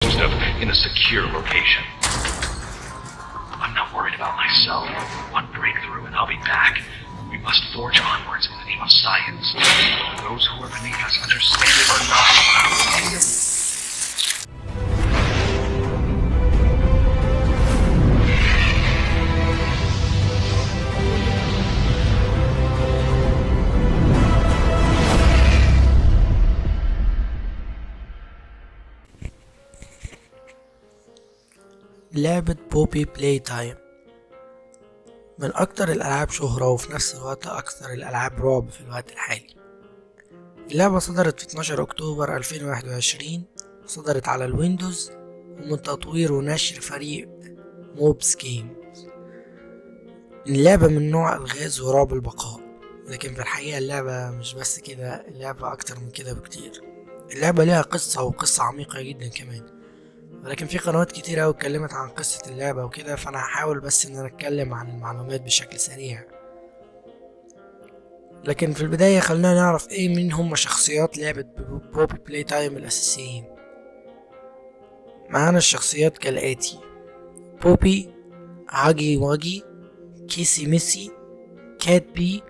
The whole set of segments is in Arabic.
disposed of in a secure location. I'm not worried about myself. One breakthrough and I'll be back. We must forge onwards in the name of science. Those who are beneath us understand it or not. لعبة بوبي بلاي تايم من أكتر الألعاب شهرة وفي نفس الوقت أكثر الألعاب رعب في الوقت الحالي. اللعبة صدرت في 12 أكتوبر 2021، صدرت على الويندوز ومن تطوير ونشر فريق موبس جيمز. اللعبة من نوع الغاز ورعب البقاء، لكن في الحقيقة اللعبة مش بس كده، اللعبة أكتر من كده بكتير. اللعبة ليها قصة وقصة عميقة جدا كمان، ولكن في قنوات كتير اوي اتكلمت عن قصة اللعبة وكده، فانا هحاول بس ان انا اتكلم عن المعلومات بشكل سريع. لكن في البداية خلينا نعرف ايه مين هم شخصيات لعبة بوبي بلاي تايم الاساسيين. معانا الشخصيات كالاتي: بوبي، هاجي واجي، كيسي ميسي، كات بي،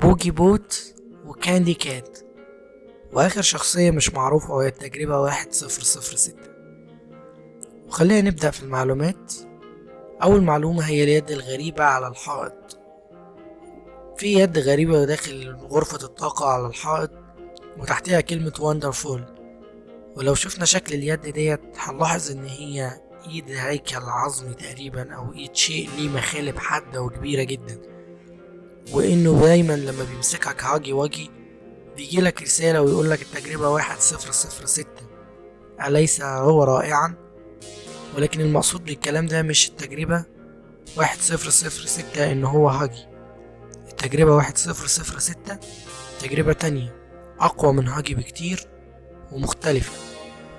بوجي بوت، وكاندي كات. واخر شخصية مش معروفة وهي التجربة 1006. وخلينا نبدأ في المعلومات. أول معلومة هي اليد الغريبة على الحائط. في يد غريبة داخل غرفة الطاقة على الحائط وتحتها كلمة وندرفول، ولو شفنا شكل اليد ديت هنلاحظ إن هي إيد هيكل عظمي تقريبا، أو إيد شيء ليه مخالب حادة وكبيرة جدا، وإنه دايما لما بيمسكك هاجي واجي بيجيلك رسالة ويقولك التجربة 1006. أليس هو رائعا؟ ولكن المقصود بالكلام ده مش التجربة 1006 إن هو هاجي. التجربة 1006 تجربة تانية أقوى من هاجي بكتير ومختلفة،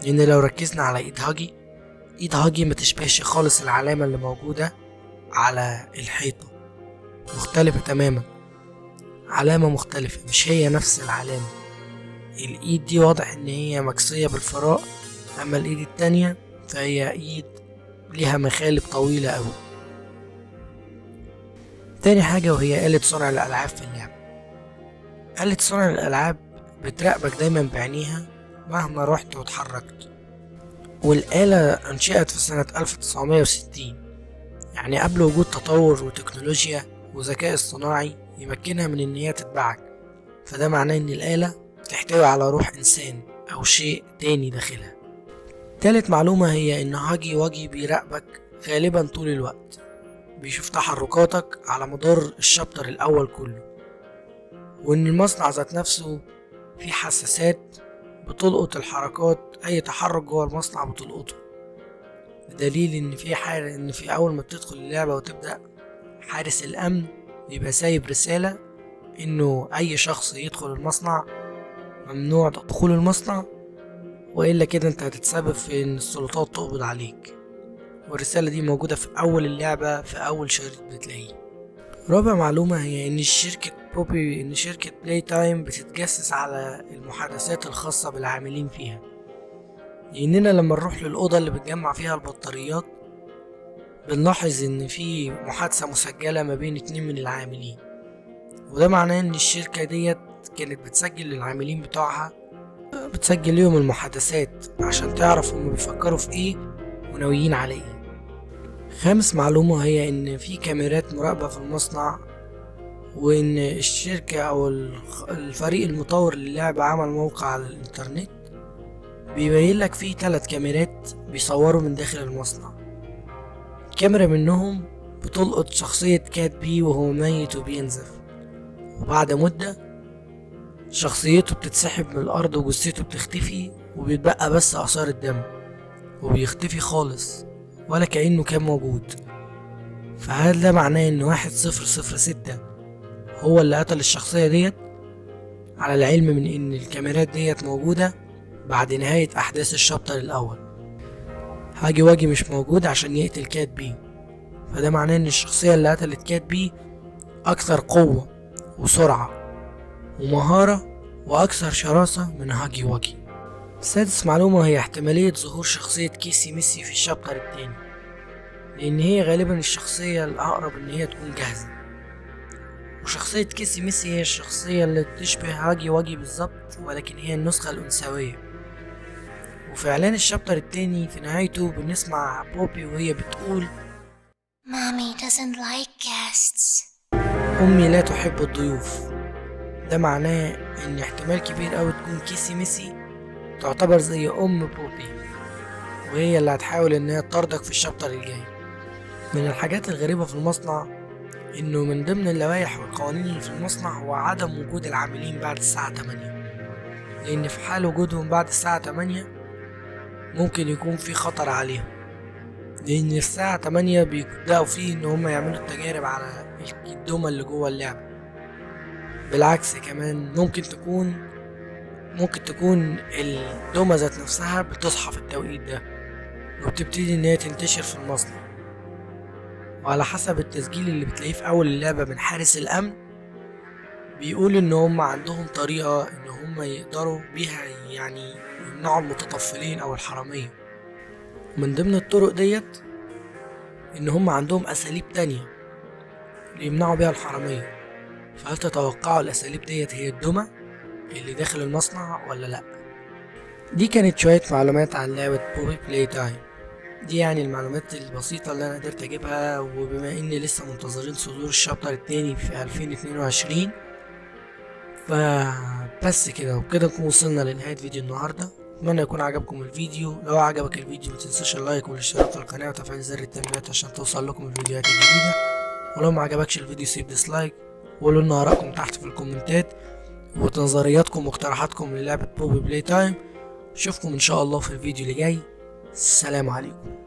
لأن لو ركزنا على إيد هاجي ما تشبهش خالص العلامة اللي موجودة على الحيطة، مختلفة تماما، علامة مختلفة، مش هي نفس العلامة. الإيد دي واضح إن هي مكسية بالفراء، أما الإيد التانية فهي إيد ليها مخالب طويلة أوي. تاني حاجة وهي آلة صنع الألعاب في اللعبة. آلة صنع الألعاب بتراقبك دايما بعينيها مهما رحت واتحركت، والآلة انشئت في سنة 1960، يعني قبل وجود تطور وتكنولوجيا وذكاء اصطناعي يمكنها من إن هي تتبعك. فده معناه إن الآلة تحتوي على روح إنسان أو شيء تاني داخلها. تالت معلومة هي إن هاجي واجي بيراقبك غالبا طول الوقت، بيشوف تحركاتك على مدار الشابتر الأول كله، وإن المصنع ذات نفسه فيه حساسات بتلقط الحركات، أي تحرك جوه المصنع بتلقطه، بدليل إن في أول ما بتدخل اللعبة وتبدأ حارس الأمن بيبقى سايب رسالة إنه أي شخص يدخل المصنع ممنوع دخول المصنع، وإلا كده أنت هتتسبب في إن السلطات تقبض عليك. والرسالة دي موجودة في أول اللعبة، في أول شريط بتلاقيه. رابع معلومة هي إن شركة بلاي تايم بتتجسس على المحادثات الخاصة بالعاملين فيها، لأننا لما نروح للأوضة اللي بتجمع فيها البطاريات بنلاحظ إن في محادثة مسجلة ما بين 2 من العاملين، وده معناه إن الشركة ديت كانت بتسجل للعاملين بتوعها، بتسجل ليهم المحادثات عشان تعرف هم بيفكروا في ايه وناويين على ايه. خامس معلومة هي ان في كاميرات مراقبة في المصنع، وان الشركة او الفريق المطور للعبة عمل موقع على الانترنت بيبين لك فيه 3 كاميرات بيصوروا من داخل المصنع. كاميرا منهم بتلقط شخصية كات بي وهو ميت وبينزف، وبعد مدة شخصيته بتتسحب من الأرض وجثته بتختفي وبيتبقى بس آثار الدم، وبيختفي خالص ولا كأنه كان موجود. فهل ده معناه إن 1006 هو اللي قتل الشخصية ديت؟ على العلم من إن الكاميرات ديت موجودة بعد نهاية أحداث الشابتر الأول. هاجي واجي مش موجود عشان يقتل كات بي، فده معناه إن الشخصية اللي قتلت كات بي أكثر قوة وسرعة ومهارة وأكثر شراسة من هاجي واجي. سادس معلومة هي احتمالية ظهور شخصية كيسي ميسي في الشابتر التاني، لأن هي غالبا الشخصية الأقرب إن هي تكون جاهزة. وشخصية كيسي ميسي هي الشخصية اللي تشبه هاجي واجي بالظبط، ولكن هي النسخة الأنثوية. وفي إعلان الشابتر التاني في نهايته بنسمع بوبي وهي بتقول Mommy doesn't like guests. أمي لا تحب الضيوف. ده معناه إن احتمال كبير أوي تكون كيسي ميسي تعتبر زي أم بوبي، وهي اللي هتحاول إن هي تطاردك في الشابتر الجاي. من الحاجات الغريبة في المصنع إنه من ضمن اللوائح والقوانين اللي في المصنع هو عدم وجود العاملين بعد الساعة 8، لأن في حال وجودهم بعد الساعة 8 ممكن يكون في خطر عليهم، لأن الساعة 8 بيبدأوا فيه إن هما يعملوا التجارب على الدومة اللي جوه اللعبة. بالعكس كمان ممكن تكون الدومة ذات نفسها بتصحى في التوقيت ده وبتبتدي إن هي تنتشر في المصنع. وعلى حسب التسجيل اللي بتلاقيه في أول اللعبة من حارس الأمن، بيقول إن هم عندهم طريقة إن هم يقدروا بيها يعني يمنعوا المتطفلين أو الحرامية. من ضمن الطرق ديت إن هم عندهم أساليب تانية يمنعوا بيها الحرامية. فهل تتوقعوا الأساليب ديت هي الدمى اللي داخل المصنع ولا لأ؟ دي كانت شوية معلومات عن لعبة بوبي بلاي تايم. دي يعني المعلومات البسيطة اللي أنا قدرت أجيبها، وبما إني لسه منتظرين صدور الشابتر التاني في 2022 فبس كده. وبكده نكون وصلنا لنهاية فيديو النهاردة. أتمنى يكون عجبكم الفيديو. لو عجبك الفيديو متنساش اللايك والاشتراك في القناة وتفعيل زر التنبيهات عشان توصل لكم الفيديوهات الجديدة. ولو ما عجبكش الفيديو سيب ديسلايك، وقولوا لنا آرائكم تحت في الكومنتات ونظرياتكم واقتراحاتكم للعبة بوبي بلاي تايم. اشوفكم ان شاء الله في الفيديو اللي جاي. السلام عليكم.